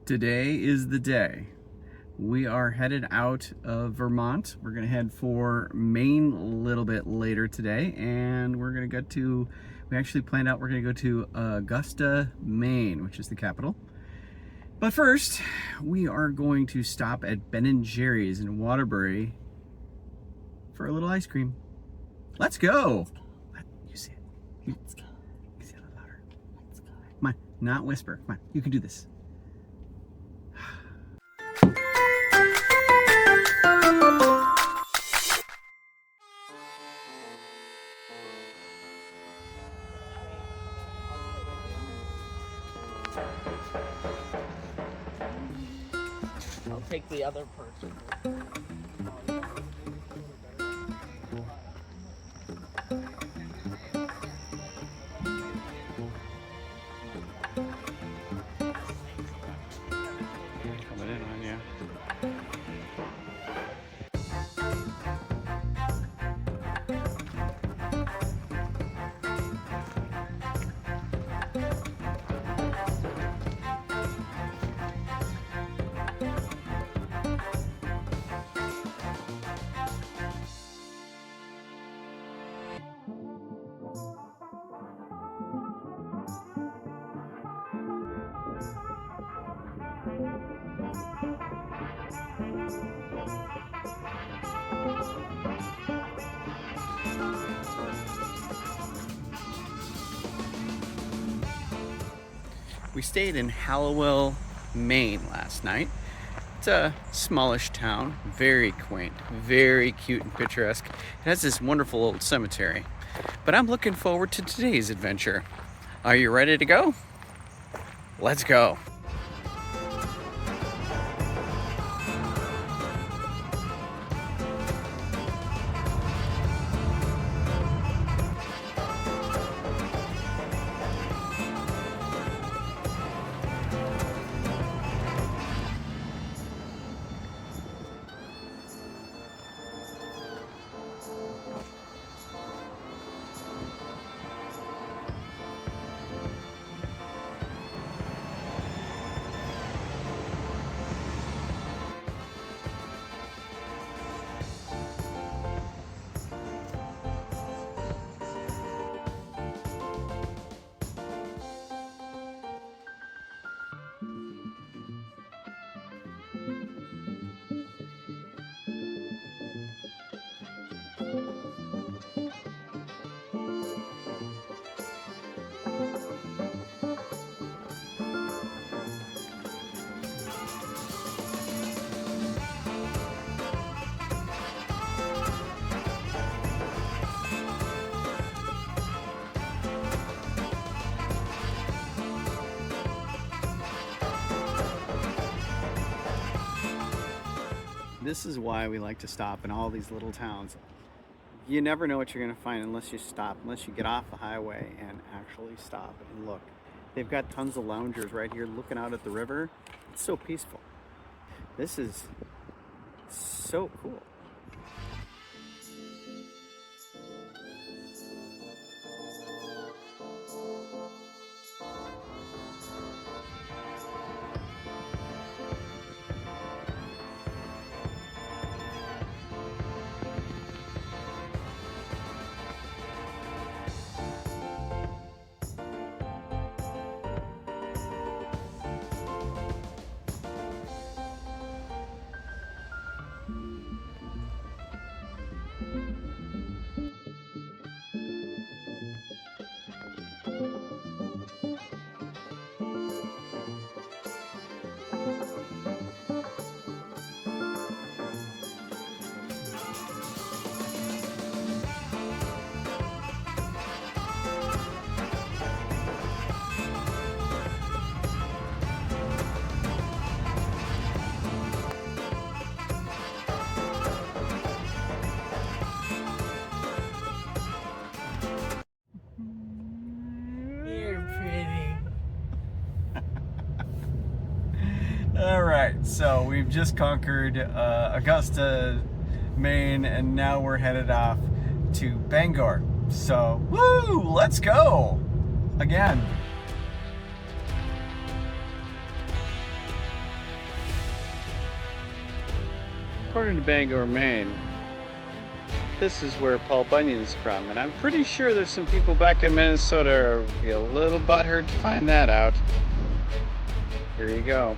Today is the day. We are headed out of Vermont. We're gonna head for Maine a little bit later today, and we're gonna go to, we actually planned out we're gonna go to Augusta, Maine, which is the capital. But first, we are going to stop at Ben & Jerry's in Waterbury for a little ice cream. Let's go. You see it. Let's go. You can say it a little louder. Let's go. Come on, not whisper. Come on, you can do this. I'll take the other person. Coming in on you. We stayed in Hallowell, Maine last night. It's a smallish town, very quaint, very cute and picturesque. It has this wonderful old cemetery. But I'm looking forward to today's adventure. Are you ready to go? Let's go. This is why we like to stop in all these little towns. You never know what you're going to find unless you stop, unless you get off the highway and actually stop and look. They've got tons of loungers right here looking out at the river. It's so peaceful. This is so cool. All right, so we've just conquered Augusta, Maine, and now we're headed off to Bangor. So, woo, let's go again. according to Bangor, Maine, this is where Paul Bunyan's from, and I'm pretty sure there's some people back in Minnesota who will be a little butthurt to find that out. Here you go.